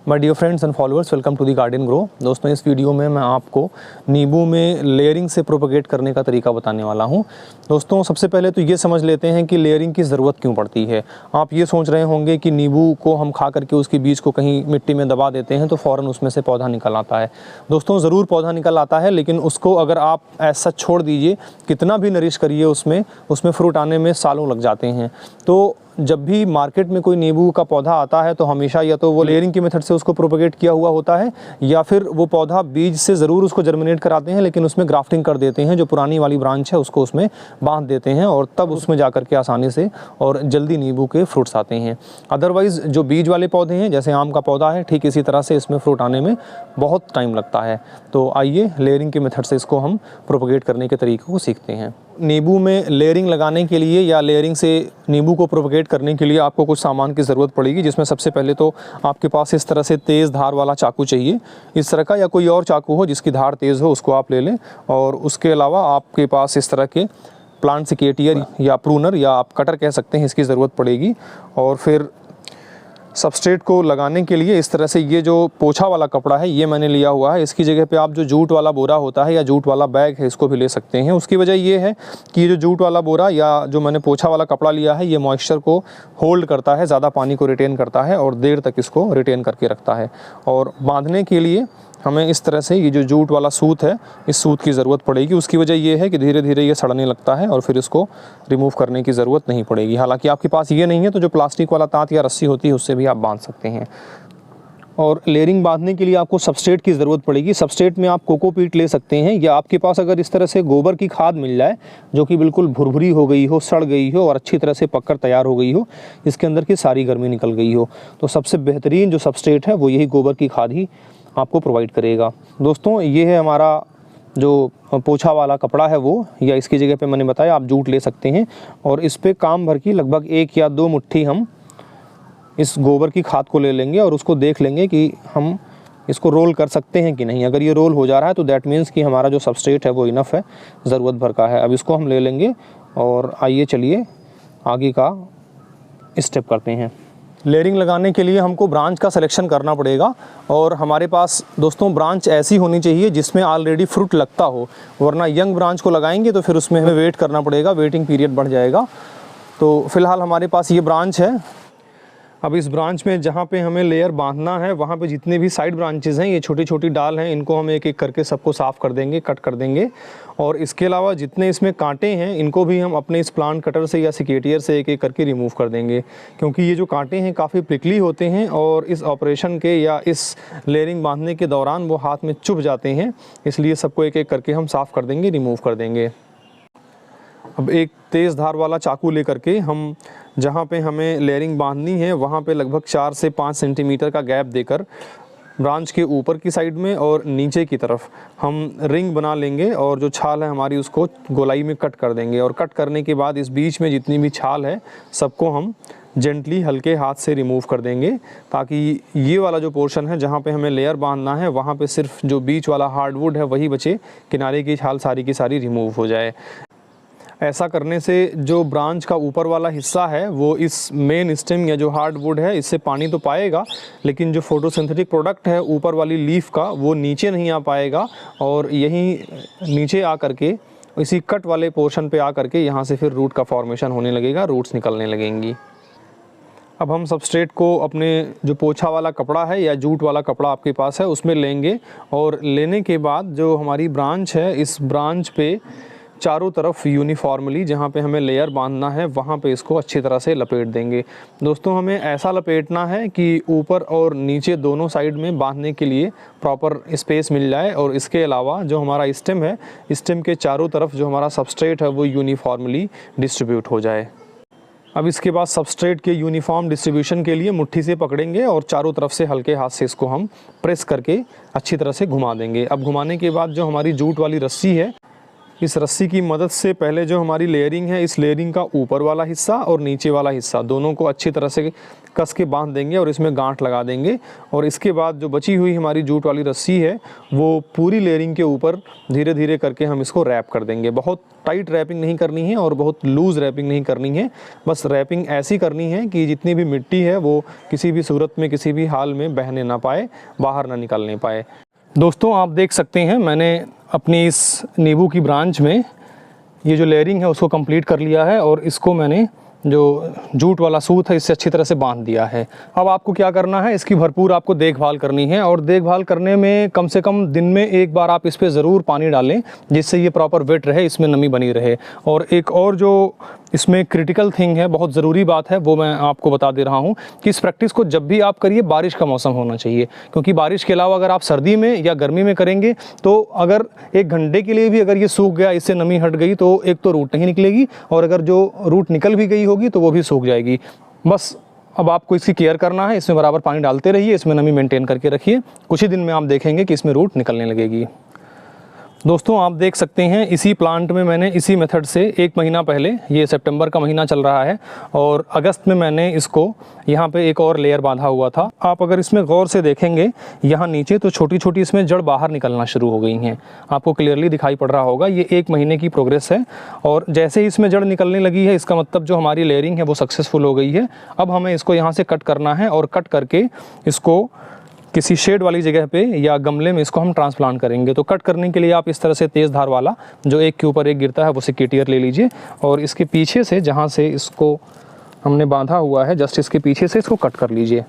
My dear friends and followers, welcome to the garden grow. दोस्तों, इस video में मैं आपको नींबू में लेयरिंग से प्रोपेगेट करने का तरीका बताने वाला हूं। दोस्तों, सबसे पहले तो ये समझ लेते हैं कि लेयरिंग की ज़रूरत क्यों पड़ती है। आप ये सोच रहे होंगे कि नींबू को हम खा करके उसके बीज को कहीं मिट्टी में दबा देते हैं तो फ़ौरन उसमें से पौधा निकल आता है। दोस्तों, ज़रूर पौधा निकल आता है, लेकिन उसको अगर आप ऐसा छोड़ दीजिए, कितना भी नरिश करिए उसमें फ्रूट आने में सालों लग जाते हैं। तो जब भी मार्केट में कोई नींबू का पौधा आता है तो हमेशा या तो वो लेयरिंग की मेथड से उसको प्रोपेगेट किया हुआ होता है, या फिर वो पौधा बीज से ज़रूर उसको जर्मिनेट कराते हैं, लेकिन उसमें ग्राफ्टिंग कर देते हैं। जो पुरानी वाली ब्रांच है उसको उसमें बांध देते हैं और तब उसमें जा कर के आसानी से और जल्दी नींबू के फ्रूट्स आते हैं। अदरवाइज़ जो बीज वाले पौधे हैं, जैसे आम का पौधा है, ठीक इसी तरह से इसमें फ्रूट आने में बहुत टाइम लगता है। तो आइए लेयरिंग के मेथड से इसको हम प्रोपेगेट करने के तरीक़े को सीखते हैं। नींबू में लेयरिंग लगाने के लिए या लेयरिंग से नींबू को प्रोपेगेट करने के लिए आपको कुछ सामान की ज़रूरत पड़ेगी, जिसमें सबसे पहले तो आपके पास इस तरह से तेज़ धार वाला चाकू चाहिए। इस तरह का या कोई और चाकू हो जिसकी धार तेज़ हो, उसको आप ले लें। और उसके अलावा आपके पास इस तरह के प्लांट सिकेटियर या प्रूनर या आप कटर कह सकते हैं, इसकी ज़रूरत पड़ेगी। और फिर सबस्ट्रेट को लगाने के लिए इस तरह से ये जो पोछा वाला कपड़ा है ये मैंने लिया हुआ है। इसकी जगह पे आप जो जूट वाला बोरा होता है या जूट वाला बैग है, इसको भी ले सकते हैं। उसकी वजह ये है कि ये जो जूट वाला बोरा या जो मैंने पोछा वाला कपड़ा लिया है, ये मॉइस्चर को होल्ड करता है, ज़्यादा पानी को रिटेन करता है और देर तक इसको रिटेन करके रखता है। और बांधने के लिए हमें इस तरह से ये जो जूट वाला सूत है, इस सूत की ज़रूरत पड़ेगी। उसकी वजह ये है कि धीरे धीरे ये सड़ने लगता है और फिर इसको रिमूव करने की ज़रूरत नहीं पड़ेगी। हालांकि आपके पास ये नहीं है तो जो प्लास्टिक वाला तांत या रस्सी होती है उससे भी आप बांध सकते हैं। और लेयरिंग बांधने के लिए आपको सबस्ट्रेट की ज़रूरत पड़ेगी। सबस्ट्रेट में आप कोकोपीट ले सकते हैं, या आपके पास अगर इस तरह से गोबर की खाद मिल जाए जो कि बिल्कुल भुरभुरी हो गई हो, सड़ गई हो और अच्छी तरह से पककर तैयार हो गई हो, इसके अंदर की सारी गर्मी निकल गई हो, तो सबसे बेहतरीन जो सबस्ट्रेट है वो यही गोबर की खाद ही आपको प्रोवाइड करेगा। दोस्तों, ये है हमारा जो पोछा वाला कपड़ा है वो, या इसकी जगह पे मैंने बताया आप जूट ले सकते हैं। और इस पे काम भर की लगभग 1 या 2 मुट्ठी हम इस गोबर की खाद को ले लेंगे और उसको देख लेंगे कि हम इसको रोल कर सकते हैं कि नहीं। अगर ये रोल हो जा रहा है तो दैट मीन्स कि हमारा जो सबस्ट्रेट है वो इनफ है, ज़रूरत भर का है। अब इसको हम ले लेंगे और आइए चलिए आगे का स्टेप करते हैं। लेयरिंग लगाने के लिए हमको ब्रांच का सिलेक्शन करना पड़ेगा, और हमारे पास दोस्तों ब्रांच ऐसी होनी चाहिए जिसमें ऑलरेडी फ्रूट लगता हो, वरना यंग ब्रांच को लगाएंगे तो फिर उसमें हमें वेट करना पड़ेगा, वेटिंग पीरियड बढ़ जाएगा। तो फ़िलहाल हमारे पास ये ब्रांच है। अब इस ब्रांच में जहाँ पे हमें लेयर बांधना है वहाँ पे जितने भी साइड ब्रांचेज़ हैं, ये छोटी छोटी डाल हैं, इनको हम एक एक करके सबको साफ़ कर देंगे, कट कर देंगे। और इसके अलावा जितने इसमें कांटे हैं इनको भी हम अपने इस प्लांट कटर से या सिकेटियर से एक एक करके रिमूव कर देंगे, क्योंकि ये जो कांटे हैं काफ़ी प्रिकली होते हैं और इस ऑपरेशन के या इस लेयरिंग बांधने के दौरान वो हाथ में चुभ जाते हैं। इसलिए सबको एक एक करके हम साफ़ कर देंगे, रिमूव कर देंगे। अब एक तेज़ धार वाला चाकू लेकर के हम जहाँ पे हमें लेयरिंग बांधनी है वहाँ पे लगभग 4 से 5 सेंटीमीटर का गैप देकर ब्रांच के ऊपर की साइड में और नीचे की तरफ हम रिंग बना लेंगे, और जो छाल है हमारी उसको गोलाई में कट कर देंगे। और कट करने के बाद इस बीच में जितनी भी छाल है सबको हम जेंटली हल्के हाथ से रिमूव कर देंगे, ताकि ये वाला जो पोर्शन है जहाँ पे हमें लेयर बांधना है वहाँ पे सिर्फ जो बीच वाला हार्डवुड है वही बचे, किनारे की छाल सारी की सारी रिमूव हो जाए। ऐसा करने से जो ब्रांच का ऊपर वाला हिस्सा है वो इस मेन स्टेम या जो हार्डवुड है इससे पानी तो पाएगा, लेकिन जो फोटोसिंथेटिक प्रोडक्ट है ऊपर वाली लीफ का वो नीचे नहीं आ पाएगा, और यहीं नीचे आ करके इसी कट वाले पोर्शन पे आ करके यहाँ से फिर रूट का फॉर्मेशन होने लगेगा, रूट्स निकलने लगेंगी। अब हम सबस्ट्रेट को अपने जो पोछा वाला कपड़ा है या जूट वाला कपड़ा आपके पास है उसमें लेंगे, और लेने के बाद जो हमारी ब्रांच है इस ब्रांच पे चारों तरफ यूनिफॉर्मली जहाँ पे हमें लेयर बांधना है वहाँ पे इसको अच्छी तरह से लपेट देंगे। दोस्तों, हमें ऐसा लपेटना है कि ऊपर और नीचे दोनों साइड में बांधने के लिए प्रॉपर स्पेस मिल जाए, और इसके अलावा जो हमारा स्टेम है, स्टेम के चारों तरफ जो हमारा सबस्ट्रेट है वो यूनिफॉर्मली डिस्ट्रीब्यूट हो जाए। अब इसके बाद सबस्ट्रेट के यूनिफॉर्म डिस्ट्रीब्यूशन के लिए मुट्ठी से पकड़ेंगे और चारों तरफ से हल्के हाथ से इसको हम प्रेस करके अच्छी तरह से घुमा देंगे। अब घुमाने के बाद जो हमारी जूट वाली रस्सी है इस रस्सी की मदद से पहले जो हमारी लेयरिंग है, इस लेयरिंग का ऊपर वाला हिस्सा और नीचे वाला हिस्सा दोनों को अच्छी तरह से कस के बांध देंगे और इसमें गांठ लगा देंगे। और इसके बाद जो बची हुई हमारी जूट वाली रस्सी है वो पूरी लेयरिंग के ऊपर धीरे धीरे करके हम इसको रैप कर देंगे। बहुत टाइट रैपिंग नहीं करनी है और बहुत लूज़ रैपिंग नहीं करनी है, बस रैपिंग ऐसी करनी है कि जितनी भी मिट्टी है वो किसी भी सूरत में, किसी भी हाल में बहने ना पाए, बाहर ना निकलने पाए। दोस्तों आप देख सकते हैं मैंने अपनी इस नींबू की ब्रांच में ये जो लेयरिंग है उसको कंप्लीट कर लिया है और इसको मैंने जो जूट वाला सूत है इससे अच्छी तरह से बांध दिया है। अब आपको क्या करना है, इसकी भरपूर आपको देखभाल करनी है और देखभाल करने में कम से कम दिन में एक बार आप इस पर ज़रूर पानी डालें, जिससे ये प्रॉपर वेट रहे, इसमें नमी बनी रहे। और एक और जो इसमें क्रिटिकल थिंग है, बहुत ज़रूरी बात है, वो मैं आपको बता दे रहा हूँ कि इस प्रैक्टिस को जब भी आप करिए बारिश का मौसम होना चाहिए, क्योंकि बारिश के अलावा अगर आप सर्दी में या गर्मी में करेंगे तो अगर 1 घंटे के लिए भी अगर ये सूख गया, इससे नमी हट गई, तो एक तो रूट नहीं निकलेगी और अगर जो रूट निकल भी गई होगी तो वो भी सूख जाएगी। बस अब आपको इसकी केयर करना है, इसमें बराबर पानी डालते रहिए, इसमें नमी मेंटेन करके रखिए। कुछ ही दिन में आप देखेंगे कि इसमें रूट निकलने लगेगी। दोस्तों आप देख सकते हैं इसी प्लांट में मैंने इसी मेथड से 1 महीना पहले, ये सितंबर का महीना चल रहा है और अगस्त में मैंने इसको यहाँ पे एक और लेयर बांधा हुआ था। आप अगर इसमें गौर से देखेंगे यहाँ नीचे तो छोटी छोटी इसमें जड़ बाहर निकलना शुरू हो गई हैं, आपको क्लियरली दिखाई पड़ रहा होगा। ये 1 महीने की प्रोग्रेस है और जैसे ही इसमें जड़ निकलने लगी है इसका मतलब जो हमारी लेयरिंग है वो सक्सेसफुल हो गई है। अब हमें इसको यहाँ से कट करना है और कट करके इसको किसी शेड वाली जगह पे या गमले में इसको हम ट्रांसप्लांट करेंगे। तो कट करने के लिए आप इस तरह से तेज़ धार वाला जो एक के ऊपर एक गिरता है वो सिकेटियर ले लीजिए और इसके पीछे से जहाँ से इसको हमने बांधा हुआ है जस्ट इसके पीछे से इसको कट कर लीजिए।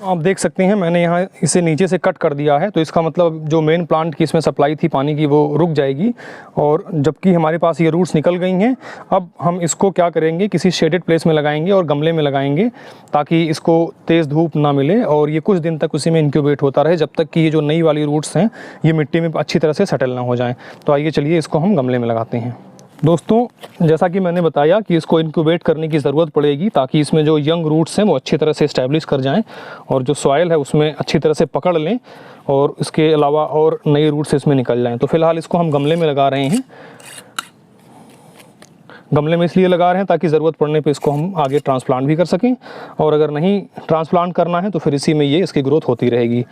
आप देख सकते हैं मैंने यहाँ इसे नीचे से कट कर दिया है, तो इसका मतलब जो मेन प्लांट की इसमें सप्लाई थी पानी की वो रुक जाएगी और जबकि हमारे पास ये रूट्स निकल गई हैं। अब हम इसको क्या करेंगे, किसी शेडेड प्लेस में लगाएंगे और गमले में लगाएंगे ताकि इसको तेज़ धूप ना मिले और ये कुछ दिन तक उसी में इंक्यूबेट होता रहे जब तक कि ये जो नई वाली रूट्स हैं ये मिट्टी में अच्छी तरह से सेटल ना हो जाएँ। तो आइए चलिए इसको हम गमले में लगाते हैं। दोस्तों जैसा कि मैंने बताया कि इसको इंक्यूबेट करने की ज़रूरत पड़ेगी ताकि इसमें जो यंग रूट्स हैं वो अच्छी तरह से इस्टेब्लिश कर जाएं और जो सॉइल है उसमें अच्छी तरह से पकड़ लें और इसके अलावा और नए रूट्स इसमें निकल जाएं। तो फ़िलहाल इसको हम गमले में लगा रहे हैं। गमले में इसलिए लगा रहे हैं ताकि ज़रूरत पड़ने पे इसको हम आगे ट्रांसप्लांट भी कर सकें और अगर नहीं ट्रांसप्लांट करना है तो फिर इसी में ये इसकी ग्रोथ होती रहेगी।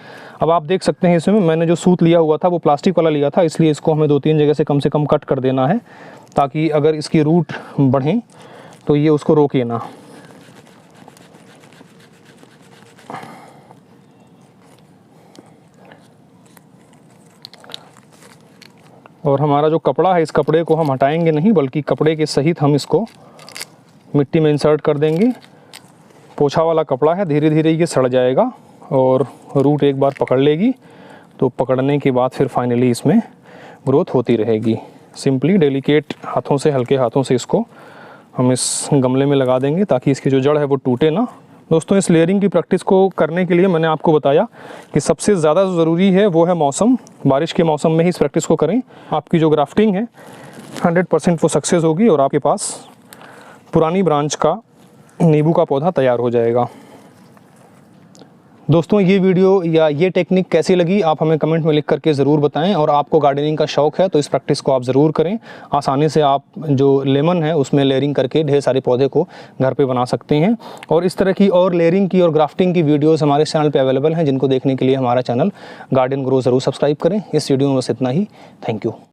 अब आप देख सकते हैं इसमें मैंने जो सूत लिया हुआ था वो प्लास्टिक वाला लिया था, इसलिए इसको हमें 2-3 जगह से कम कट कर देना है ताकि अगर इसकी रूट बढ़ें तो ये उसको रोके ना। और हमारा जो कपड़ा है इस कपड़े को हम हटाएंगे नहीं बल्कि कपड़े के सहित हम इसको मिट्टी में इंसर्ट कर देंगे। पोछा वाला कपड़ा है, धीरे धीरे ये सड़ जाएगा और रूट एक बार पकड़ लेगी तो पकड़ने के बाद फिर फाइनली इसमें ग्रोथ होती रहेगी। सिंपली डेलिकेट हाथों से, हल्के हाथों से इसको हम इस गमले में लगा देंगे ताकि इसकी जो जड़ है वो टूटे ना। दोस्तों इस लेयरिंग की प्रैक्टिस को करने के लिए मैंने आपको बताया कि सबसे ज़्यादा ज़रूरी है वो है मौसम। बारिश के मौसम में ही इस प्रैक्टिस को करें, आपकी जो ग्राफ्टिंग है 100% वो सक्सेस होगी और आपके पास पुरानी ब्रांच का नींबू का पौधा तैयार हो जाएगा। दोस्तों ये वीडियो या ये टेक्निक कैसी लगी आप हमें कमेंट में लिख करके ज़रूर बताएं और आपको गार्डनिंग का शौक़ है तो इस प्रैक्टिस को आप ज़रूर करें। आसानी से आप जो लेमन है उसमें लेयरिंग करके ढेर सारे पौधे को घर पे बना सकते हैं। और इस तरह की और लेयरिंग की और ग्राफ्टिंग की वीडियोज़ हमारे चैनल पर अवेलेबल हैं, जिनको देखने के लिए हमारा चैनल गार्डन ग्रो ज़रूर सब्सक्राइब करें। इस वीडियो में बस इतना ही। Thank you.